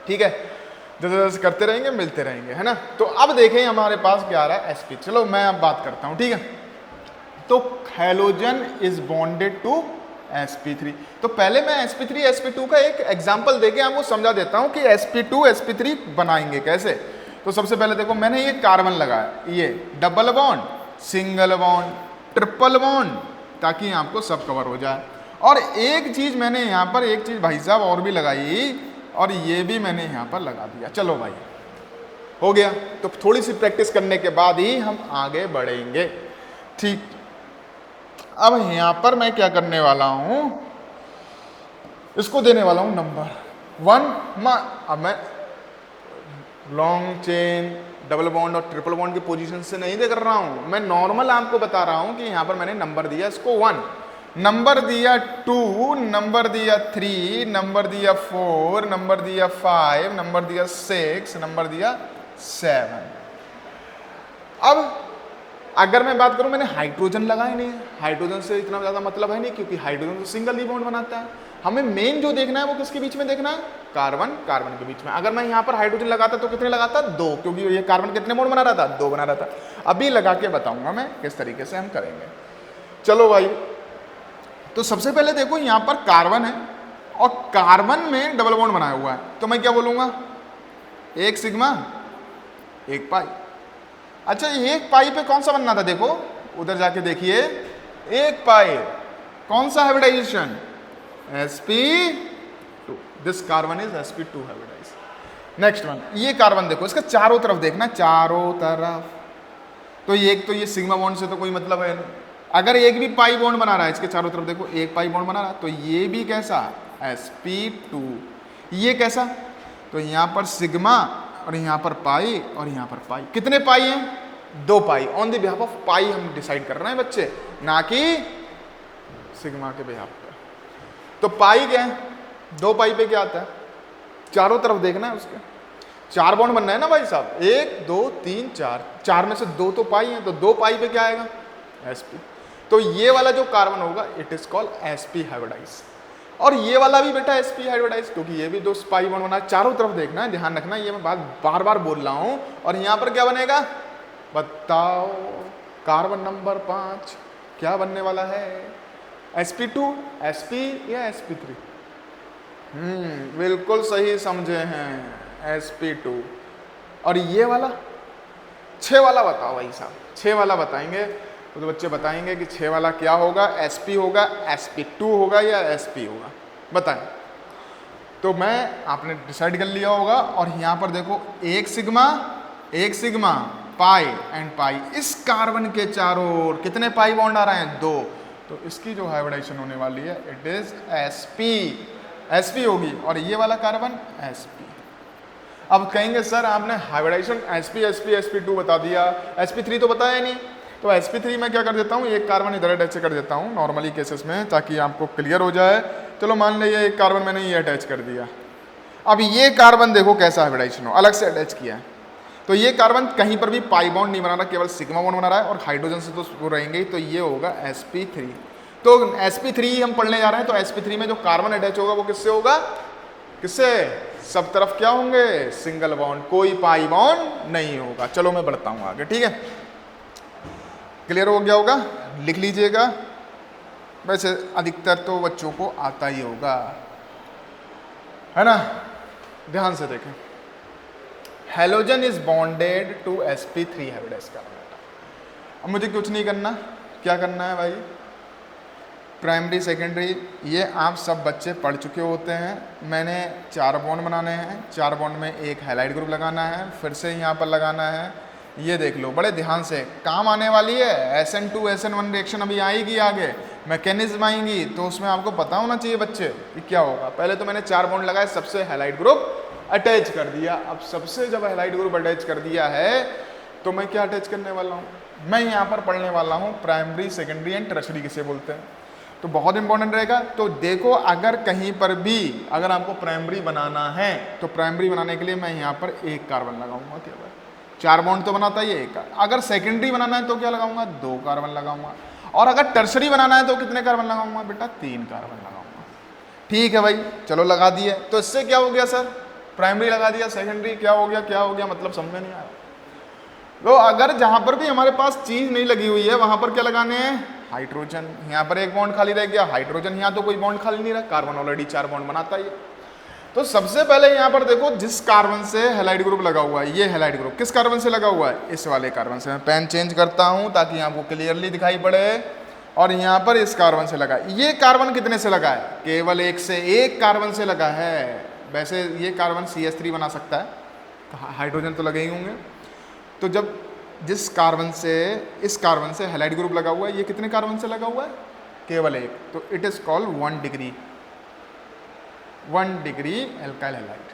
ठीक है। जैसे करते रहेंगे मिलते रहेंगे, है ना। तो अब देखें हमारे पास क्या आ रहा है sp। चलो मैं अब बात करता हूं, ठीक है। तो halogen is bonded to sp3। तो पहले मैं sp3 sp2 का एक एग्जांपल देके आपको समझा देता हूं कि sp2 sp3 बनाएंगे कैसे। तो सबसे पहले देखो मैंने ये कार्बन लगाया, ये double bond, single bond, triple bond, ताकि आपको सब कवर हो जाए। और एक चीज मैंने यहाँ पर एक चीज भाई साहब और भी लगाई, और ये भी मैंने यहाँ पर लगा दिया। चलो भाई हो गया। तो थोड़ी सी प्रैक्टिस करने के बाद ही हम आगे बढ़ेंगे। ठीक, अब यहां पर मैं क्या करने वाला हूं, इसको देने वाला हूं नंबर 1। अब मैं लॉन्ग चेन, डबल बॉन्ड और ट्रिपल बॉन्ड की पोजीशन से नहीं देख रहा हूं, मैं नॉर्मल आपको बता रहा हूं कि यहां पर मैंने नंबर दिया इसको 1, नंबर दिया 2, नंबर दिया 3, नंबर दिया 4, नंबर दिया 5, नंबर दिया 6, नंबर दिया 7। अब अगर मैं बात करूं, मैंने हाइड्रोजन लगाया नहीं है, हाइड्रोजन से इतना ज्यादा मतलब है नहीं, क्योंकि हाइड्रोजन तो सिंगल ही बॉन्ड बनाता है। हमें मेन जो देखना है वो किसके बीच में देखना है, कार्बन कार्बन के बीच में। अगर मैं यहां पर हाइड्रोजन लगाता तो कितने लगाता, 2, क्योंकि ये कार्बन कितने बॉन्ड बना रहा था, 2 बना रहा था। अभी लगा के बताऊंगा मैं किस तरीके से हम करेंगे। चलो भाई, तो सबसे पहले देखो यहां पर कार्बन है और कार्बन में डबल बॉन्ड बनाया हुआ है, तो मैं क्या बोलूंगा, एक सिग्मा एक पाई। अच्छा, एक पाई पे कौन सा बनना था, देखो उधर जाके देखिए, एक पाई कौन सा hybridization, sp2, this carbon is sp2 hybridize. Next one, ये कार्बन देखो, इसका चारों तरफ देखना, चारों तरफ। तो ये सिग्मा बॉन्ड से तो कोई मतलब है नहीं। अगर एक भी पाई बॉन्ड बना रहा है, इसके चारों तरफ देखो एक पाई बॉन्ड बना रहा है, तो ये भी कैसा, sp2। ये कैसा, तो यहां पर सिग्मा और यहां पर पाई और यहां पर पाई। कितने पाई हैं, 2 पाई। ऑन द बिहाफ ऑफ पाई हम डिसाइड कर रहे हैं बच्चे, ना कि सिग्मा के बिहाफ पर। तो पाई क्या है, 2 पाई पे क्या आता है, चारों तरफ देखना है उसके, 4 बॉन्ड बनना है ना भाई साहब, 1 2 3 4, 4 में से 2 तो पाई है, तो 2 पाई पे क्या आएगा, sp। तो ये वाला जो कार्बन होगा it is called sp hybridize. और ये वाला भी बेटा sp हाइब्रिडाइज, क्योंकि ये भी 2 पाई बॉन्ड बना है। चारों तरफ देखना है, ध्यान रखना, ये मैं बात बार बार बोल रहा हूं। और यहां पर क्या बनेगा, बताओ, कार्बन नंबर 5 क्या बनने वाला है, sp2, sp या sp3? बिल्कुल सही समझे हैं, sp2। और ये वाला 6 वाला बताओ भाई साहब, 6 वाला बताएंगे तो बच्चे बताएंगे कि 6 वाला क्या होगा, sp होगा, sp2 होगा या sp होगा, बताएं। तो मैं आपने डिसाइड कर लिया होगा। और यहां पर देखो एक सिग्मा पाई एंड पाई, इस कार्बन के चारों ओर कितने पाई बॉन्ड आ रहे हैं, 2। तो इसकी जो हाइब्रिडाइजेशन होने वाली है इट इज sp होगी। और ये वाला कार्बन sp। अब कहेंगे सर आपने हाइब्रिडाइजेशन sp2 बता दिया, sp3 तो बताया नहीं। तो sp3 में क्या कर देता हूँ, एक कार्बन इधर अटैच कर देता हूँ नॉर्मली केसेस में, ताकि आपको क्लियर हो जाए। चलो मान लीजिए एक कार्बन मैंने ये अटैच कर दिया। अब ये कार्बन देखो कैसा हाइब्रिडाइजेशन हो, अलग से अटैच किया है। तो ये कार्बन कहीं पर भी पाई बॉन्ड नहीं बना रहा, केवल सिग्मा बॉन्ड बना रहा है, और हाइड्रोजन से तो वो रहेंगे ही, तो ये होगा sp3। तो sp3 हम पढ़ने जा रहे हैं। तो sp3 में जो कार्बन अटैच होगा वो किससे होगा, किससे, सब तरफ क्या होंगे, सिंगल बॉन्ड, कोई पाई बॉन्ड नहीं होगा। चलो मैं बढ़ता हूं आगे, ठीक है, क्लियर हो गया होगा, लिख लीजिएगा। वैसे अधिकतर तो बच्चों को आता ही होगा, है ना। ध्यान से देखें, halogen is bonded to sp3 hybridize carbon. अब मुझे कुछ नहीं करना, क्या करना है भाई, प्राइमरी सेकेंडरी ये आप सब बच्चे पढ़ चुके होते हैं। मैंने 4 बॉन्ड बनाने हैं, 4 बॉन्ड में एक हैलाइड ग्रुप लगाना है, फिर से यहाँ पर लगाना है। ये देख लो बड़े ध्यान से, काम आने वाली है। SN2 SN1 रिएक्शन अभी आएगी आगे, मैकेनिज्म आएंगी, तो उसमें आपको पता होना चाहिए बच्चे कि क्या होगा। पहले तो मैंने 4 बॉन्ड लगाए, सबसे हैलाइड ग्रुप अटैच कर दिया। अब सबसे जब हैलाइड ग्रुप अटैच कर दिया है तो मैं क्या अटैच करने वाला हूँ, मैं यहाँ पर पढ़ने वाला हूँ प्राइमरी सेकेंडरी एंड टर्शरी किसे बोलते हैं। तो बहुत इंपॉर्टेंट रहेगा। तो देखो अगर कहीं पर भी अगर आपको प्राइमरी बनाना है तो प्राइमरी बनाने के लिए मैं यहाँ पर एक कार्बन लगाऊंगा केवल, 4 बॉन्ड तो बनाता ही एक। अगर सेकेंडरी बनाना है तो क्या लगाऊंगा, 2 कार्बन लगाऊंगा। और अगर टर्शरी बनाना है तो कितने कार्बन लगाऊंगा बेटा, 3 कार्बन लगाऊंगा। ठीक है भाई, चलो लगा दिए। तो इससे क्या हो गया सर, प्राइमरी लगा दिया, सेकेंडरी क्या हो गया, मतलब समझ में नहीं आया। तो अगर जहां पर भी हमारे पास चीज नहीं लगी हुई है वहां पर क्या लगाने हैं, हाइड्रोजन, यहाँ पर एक बॉन्ड खाली रह गया, हाइड्रोजन, यहाँ तो कोई बॉन्ड खाली नहीं रहा, कार्बन ऑलरेडी 4 बॉन्ड बनाता ही है। तो सबसे पहले यहाँ पर देखो जिस कार्बन से हैलाइड ग्रुप लगा हुआ है, ये हैलाइड ग्रुप किस कार्बन से लगा हुआ है, इस वाले कार्बन से। मैं पेन चेंज करता हूँ ताकि आपको क्लियरली दिखाई पड़े। और यहाँ पर इस कार्बन से लगा, ये कार्बन कितने से लगा है, केवल एक से, एक कार्बन से लगा है। वैसे ये कार्बन CH3 बना सकता है, तो हाइड्रोजन तो लगे ही होंगे। तो जब जिस कार्बन से, इस कार्बन से हैलाइड ग्रुप लगा हुआ है, ये कितने कार्बन से लगा हुआ है, केवल एक, तो it is called 1 degree alkyl halide.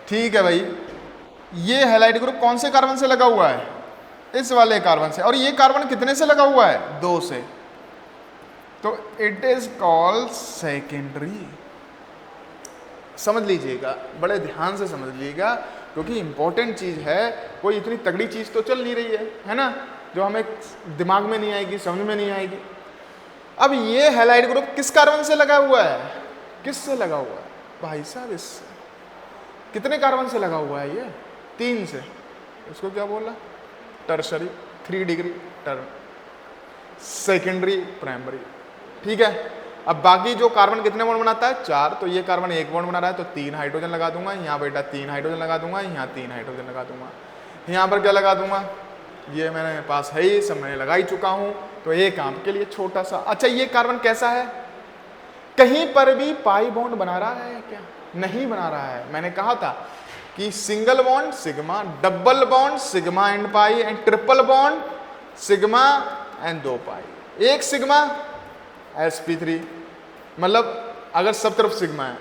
ठीक है भाई, ये हैलाइड ग्रुप कौन से कार्बन से लगा हुआ है, इस वाले कार्बन से। और ये कार्बन कितने से लगा हुआ है, 2 से, तो इट इज कॉल्ड सेकेंडरी। समझ लीजिएगा, बड़े ध्यान से समझ लीजिएगा, क्योंकि इंपॉर्टेंट चीज है, कोई इतनी तगड़ी चीज तो चल नहीं रही है ना, जो हमें दिमाग में नहीं आएगी, समझ में नहीं आएगी। अब ये हैलाइड ग्रुप किस कार्बन से लगा हुआ है, किससे लगा हुआ है भाई साहब, इससे। कितने कार्बन से लगा हुआ है, ये 3 से। इसको क्या बोला, tertiary, 3 degree term, secondary, primary. ठीक है, अब बाकी जो कार्बन कितने बॉन्ड बनाता है, 4, तो ये कार्बन 1 बॉन्ड बना रहा है, तो 3 हाइड्रोजन लगा दूंगा यहाँ बेटा, 3 हाइड्रोजन लगा दूंगा यहाँ, 3 हाइड्रोजन लगा दूंगा यहाँ पर, क्या लगा दूंगा, ये मेरे पास है ही, सब मैंने लगा ही चुका हूँ। तो एक काम के लिए छोटा सा, अच्छा ये कार्बन कैसा है, कहीं पर भी पाई बॉन्ड बना रहा है क्या, नहीं बना रहा है। मैंने कहा था कि single bond sigma, double bond sigma and pi, and triple bond sigma and 2 पाई। एक सिग्मा sp3, मतलब अगर सब तरफ सिग्मा है,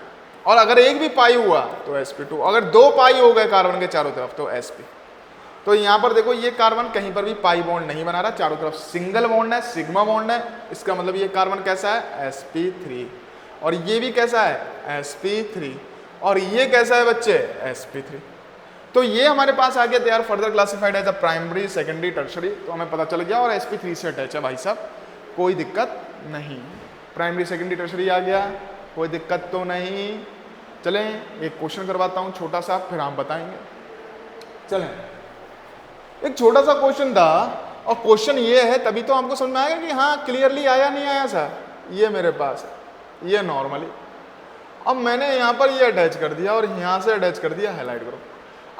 और अगर एक भी पाई हुआ तो sp2, अगर 2 पाई हो गए कार्बन के चारों तरफ तो sp। तो यहाँ पर देखो ये कार्बन कहीं पर भी पाई बॉन्ड नहीं बना रहा, चारों तरफ सिंगल बॉन्ड है, सिग्मा बॉन्ड है। इसका मतलब ये कार्बन कैसा है, sp3, और ये भी कैसा है, sp3, और ये कैसा है बच्चे, sp3। तो ये हमारे पास आ गया, they are further classified as a primary, secondary, tertiary. तो हमें पता चल गया, और sp3 से अटैच है भाई साहब, कोई दिक्कत नहीं। प्राइमरी, सेकेंडरी, टर्शरी आ गया, कोई दिक्कत तो नहीं। चलें एक क्वेश्चन करवाता हूँ छोटा सा, फिर हम बताएंगे। चलें, एक छोटा सा क्वेश्चन था, और क्वेश्चन ये है, तभी तो आपको समझ में आएगा कि हाँ क्लियरली आया नहीं आया सर। ये मेरे पास है, ये नॉर्मली, अब मैंने यहाँ पर ये अटैच कर दिया, और यहाँ से अटैच कर दिया हैलाइड ग्रुप।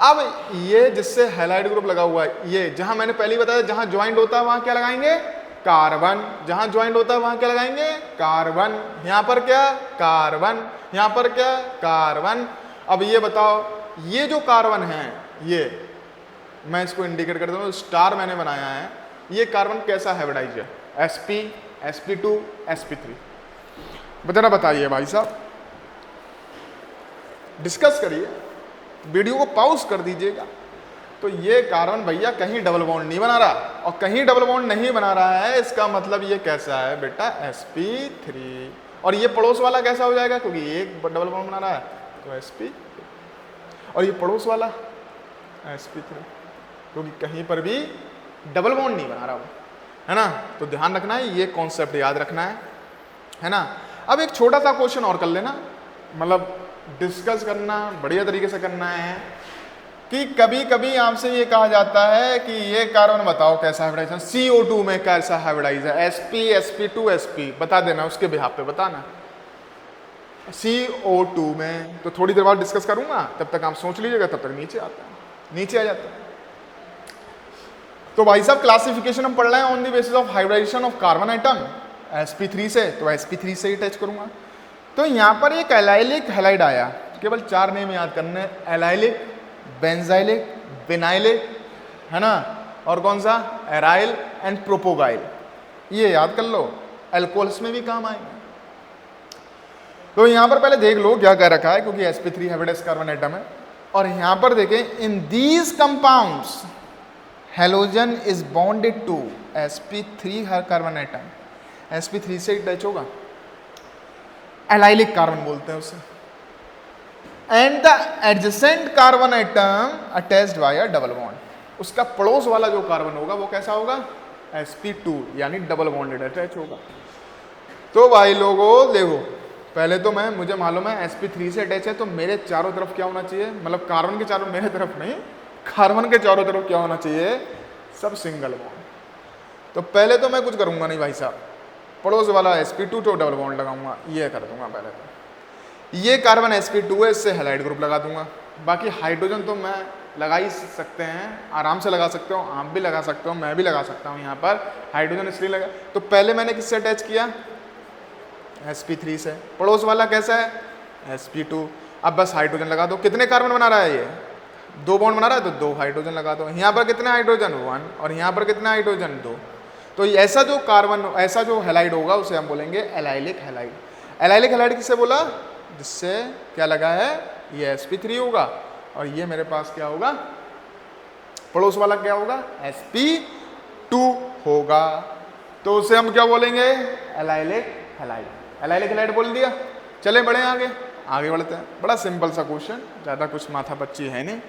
अब ये जिससे हैलाइड ग्रुप लगा हुआ है, ये जहाँ मैंने पहले ही बताया, जहाँ ज्वाइंट होता है वहाँ क्या लगाएंगे, कार्बन। जहां ज्वाइंट होता है वहां क्या लगाएंगे, कार्बन। यहां पर क्या, कार्बन, यहां पर क्या, कार्बन। अब ये बताओ, ये जो कार्बन है, ये मैं इसको इंडिकेट कर दूं, स्टार मैंने बनाया है, ये कार्बन कैसा हाइब्रिडाइज है, sp, sp2, sp3। जरा बताइए भाई साहब, डिस्कस करिए, वीडियो को पॉज कर दीजिएगा। तो ये कार्बन भैया कहीं डबल बॉन्ड नहीं बना रहा, और कहीं डबल बॉन्ड नहीं बना रहा है, इसका मतलब ये कैसा है बेटा, sp3। और ये पड़ोस वाला कैसा हो जाएगा, क्योंकि एक डबल बॉन्ड बना रहा है तो sp, और ये पड़ोस वाला sp3, क्योंकि कहीं पर भी डबल बॉन्ड नहीं बना रहा वो, है ना। तो ध्यान रखना है, ये कॉन्सेप्ट याद रखना है ना। अब एक छोटा सा क्वेश्चन और कर लेना, मतलब डिस्कस करना बढ़िया तरीके से करना है, कि कभी कभी आपसे ये कहा जाता है कि ये कार्बन बताओ कैसा हाइब्रिडाइज है, CO2 में कैसा हाइब्रिडाइज है, sp, sp2, sp, बता देना, उसके बिहाफ पे बताना। CO2 में तो थोड़ी देर बाद डिस्कस करूंगा, तब तक आप सोच लीजिएगा, तब तक नीचे आता है, नीचे आ जाता है। तो भाई साहब क्लासिफिकेशन हम पढ़ रहे हैं on the basis of hybridization of carbon atom, sp3 से, तो sp3 से ही अटैच करूंगा। तो यहाँ पर एक एलाइलिक हैलाइड आया, केवल 4 नेम याद करने, एलाइलिक, बेंजाइलिक, विनाइलिक, है ना, और कौन सा, एराइल एंड प्रोपोगाइल, ये याद कर लो, अल्कोहल्स में भी काम आएंगे। तो यहाँ पर पहले देख लो क्या कह रखा है, क्योंकि sp3 हाइब्रिडाइज्ड कार्बन आइटम है। और यहाँ पर देखें, in these compounds halogen is bonded to sp3 हर कार्बन आइटम, sp3 से अटैच होगा, एलाइलिक कार्बन बोलते हैं उसे, and the adjacent carbon atom attached by a double bond, उसका पड़ोस वाला जो कार्बन होगा वो कैसा होगा, sp2, यानी डबल बॉन्डेड अटैच होगा। तो भाई लोगों देखो, पहले तो मुझे मालूम है sp3 से अटैच है, तो मेरे चारों तरफ क्या होना चाहिए, मतलब कार्बन के चारों, मेरे तरफ नहीं, कार्बन के चारों तरफ क्या होना चाहिए, सब सिंगल बॉन्ड। तो पहले तो मैं कुछ करूंगा नहीं भाई साहब, पड़ोस वाला sp2 तो डबल बॉन्ड लगाऊंगा, ये कर दूंगा पहले तो। ये कार्बन sp2 है, इससे हैलाइड ग्रुप लगा दूंगा। बाकी हाइड्रोजन तो मैं लगा ही सकते हैं, आराम से लगा सकते हो, आप भी लगा सकते हो, मैं भी लगा सकता हूँ यहाँ पर हाइड्रोजन इसलिए लगा। तो पहले मैंने किससे अटैच किया, sp3 से। पड़ोस वाला कैसा है, sp2। अब बस हाइड्रोजन लगा दो। कितने कार्बन बना रहा है ये, 2 बॉन्ड बना रहा है, तो 2 हाइड्रोजन लगा दो। यहाँ पर कितने हाइड्रोजन, 1, और यहाँ पर कितने हाइड्रोजन, 2। तो ऐसा जो कार्बन, ऐसा जो हैलाइड होगा उसे हम बोलेंगे एलाइलिक हैलाइड। एलाइलिक हैलाइड किससे बोला, जिससे क्या लगा है, ये sp3 होगा, और ये मेरे पास क्या होगा, पड़ोस वाला क्या होगा, sp2 होगा। तो उसे हम क्या बोलेंगे, एलाइलिक हैलाइड। एलाइलिक हैलाइड बोल दिया। चलें बढ़े आगे बढ़ते हैं। बड़ा सिंपल सा क्वेश्चन, ज़्यादा कुछ माथा पच्ची है नहीं,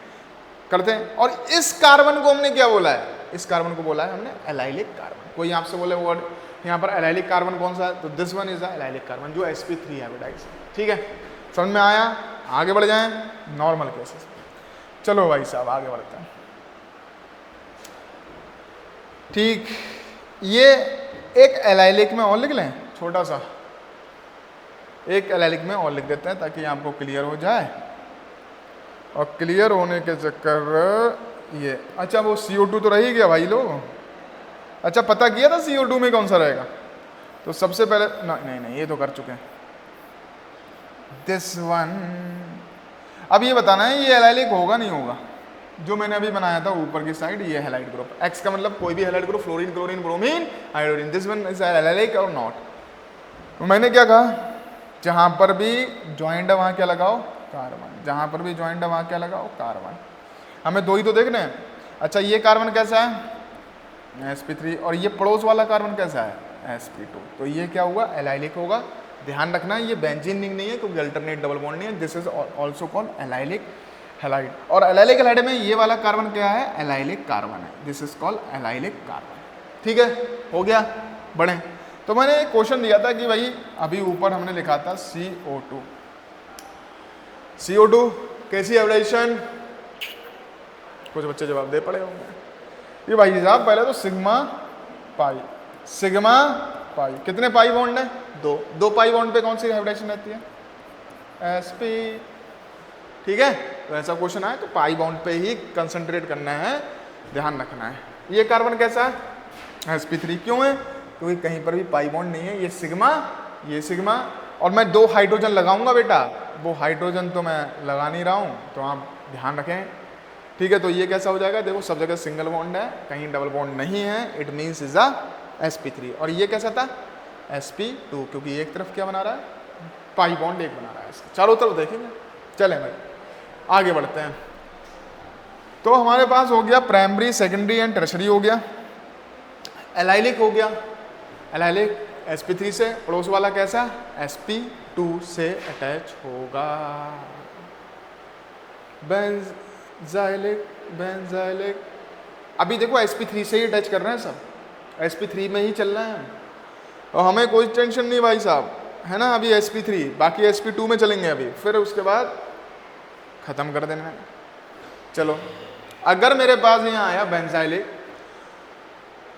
करते हैं। और इस कार्बन को हमने क्या बोला है, इस कार्बन को बोला है हमने एलाइलिक कार्बन। कोई आपसे बोले वर्ड यहाँ पर एलाइलिक कार्बन कौन सा है, तो this one is the allylic carbon जो sp3 हाइब्रिडाइज्ड है। ठीक है, समझ में आया, आगे बढ़ जाएं नॉर्मल केसेस। चलो भाई साहब आगे बढ़ते हैं। ठीक, ये एक एलाइलिक में और लिख लें, छोटा सा एक एलाइलिक में और लिख देते हैं ताकि आपको क्लियर हो जाए। और क्लियर होने के चक्कर ये, अच्छा वो CO2 तो रह ही गया भाई लोग। अच्छा पता किया था CO2 में कौन सा रहेगा, तो सबसे पहले नहीं ये तो कर चुके हैं, दिस वन। अब ये बताना है ये एलाइलिक होगा नहीं होगा, जो मैंने अभी बनाया था ऊपर की साइड, ये हैलाइड ग्रुप। X का मतलब कोई भी halide group, fluorine, chlorine, bromine, hydrogen, this one is allylic और नॉट। तो मैंने क्या कहा, जहां पर भी ज्वाइंट है वहां क्या लगाओ, कार्बन। जहां पर भी ज्वाइंट है वहां क्या लगाओ, कार्बन। हमें 2 ही तो देखने हैं। अच्छा ये कार्बन कैसा है, sp3, और ये पड़ोस वाला कार्बन कैसा है, sp2। तो ये क्या हुआ, एलाइलिक होगा। ध्यान रखना ये बेंजीन रिंग नहीं है क्योंकि अल्टरनेट डबल बॉन्ड नहीं है। This is also called allylic halide. और एलाइलिक हैलाइड में ये वाला कार्बन क्या है, एलाइलिक कार्बन है। This is called allylic carbon. ठीक है, हो गया, बढ़े। तो मैंने एक क्वेश्चन दिया था कि भाई अभी ऊपर हमने लिखा था CO2। CO2 कैसी हाइब्रिडाइजेशन, कुछ बच्चे जवाब दे पड़े होंगे। ये भाई साहब पहले तो सिग्मा पाई, सिग्मा पाई, कितने पाई बॉन्ड है, 2 पाई बॉन्ड पे कौन सी हाइब्रिडाइजेशन रहती है, sp। ठीक है, तो ऐसा क्वेश्चन आए तो पाई बॉन्ड पे ही कंसंट्रेट करना है, ध्यान रखना है। ये कार्बन कैसा है, sp3। क्यों है, क्योंकि कहीं पर भी पाई बॉन्ड नहीं है। ये सिग्मा, और मैं 2 हाइड्रोजन लगाऊंगा बेटा, वो हाइड्रोजन तो मैं लगा नहीं रहा हूं, तो आप ध्यान रखें। ठीक है, तो ये कैसा हो जाएगा, देखो सब जगह सिंगल बॉन्ड है, कहीं डबल बॉन्ड नहीं है, it means is a sp3। और ये कैसा था, sp2, क्योंकि एक तरफ क्या बना रहा है, पाई बॉन्ड एक बना रहा है, चारों तरफ देखेंगे। चलें भाई आगे बढ़ते हैं। तो हमारे पास हो गया प्राइमरी, सेकेंडरी एंड टर्शरी हो गया। एलाइलिक हो गया, एलाइलिक sp3 से, पड़ोस वाला कैसा, sp2 से अटैच होगा। बेंजाइलिक, अभी देखो sp3 से ही अटैच कर रहे हैं सब, sp3 में ही चल रहे हैं, और हमें कोई टेंशन नहीं भाई साहब, है ना। अभी sp3, बाकी sp2 में चलेंगे अभी, फिर उसके बाद खत्म कर देना है। चलो, अगर मेरे पास यहाँ आया बेंजाइलिक,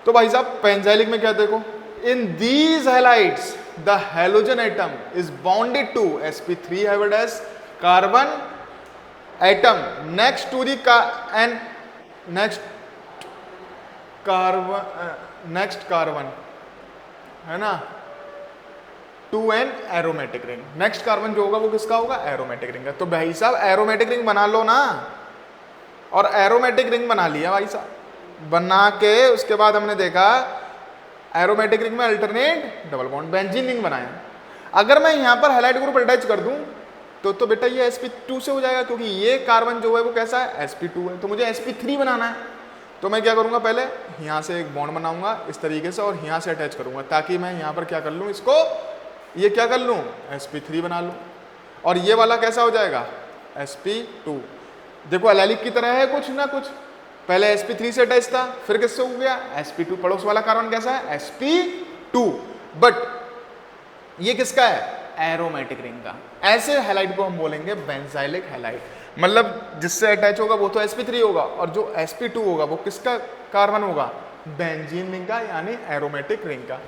तो भाई साहब बेंजाइलिक में क्या देखो, in these halides the halogen atom is bonded to sp3 hybridized carbon atom next to the and next carbon, है ना, to an aromatic ring. Next carbon जो होगा वो किसका होगा, एरोमेटिक रिंग है। तो भाई साहब एरोमेटिक रिंग बना लो ना, और एरोमेटिक रिंग बना लिया भाई साहब, बना के उसके बाद हमने देखा एरोमेटिक रिंग में alternate double bond, benzene ring बनाया। अगर मैं यहाँ पर हैलाइड ग्रुप अटैच कर दूं तो बेटा ये sp2 से हो जाएगा, क्योंकि ये कार्बन जो है वो कैसा है, sp2 है। तो मुझे sp3 बनाना है, तो मैं क्या करूंगा, पहले यहाँ से एक बॉन्ड बनाऊंगा इस तरीके से, और यहाँ से अटैच करूंगा, ताकि मैं यहाँ पर क्या कर लूँ, इसको ये क्या कर लूँ, sp3 बना लूँ। और ये वाला कैसा हो जाएगा, sp2। देखो एलाइलिक की तरह है कुछ ना कुछ, पहले sp3 से अटैच था, फिर किससे हो गया, sp2। पड़ोस वाला कार्बन कैसा है, sp2, बट ये किसका है, एरोमेटिक रिंग का। ऐसे हैलाइड को हम बोलेंगे बेंजाइलिक हैलाइड, मतलब जिससे अटैच होगा वो तो sp3 होगा, और जो sp2 होगा वो किसका कार्बन होगा, बेंजीन रिंग का यानी एरोमेटिक रिंग का।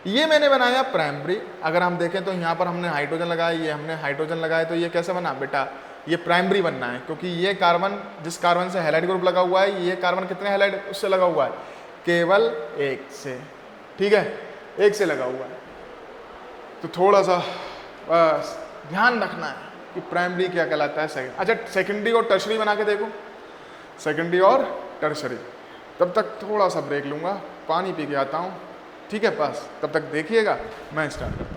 ये मैंने बनाया प्राइमरी। अगर हम देखें तो यहाँ पर हमने हाइड्रोजन लगाया, ये हमने हाइड्रोजन लगाया, तो ये कैसे बना बेटा, ये प्राइमरी बनना है, क्योंकि ये कार्बन, जिस कार्बन से हैलाइड ग्रुप लगा हुआ है, ये कार्बन कितने हैलाइड उससे लगा हुआ है, केवल एक से, ठीक है, एक से लगा हुआ है। तो थोड़ा सा बस ध्यान रखना है कि प्राइमरी क्या कहलाता है, सेकेंड। अच्छा, सेकेंडरी और टर्शरी बना के देखो, सेकेंडरी और टर्शरी। तब तक थोड़ा सा ब्रेक लूंगा, पानी पी के आता हूँ, ठीक है पास, तब तक देखिएगा, मैं स्टार्ट करता हूँ।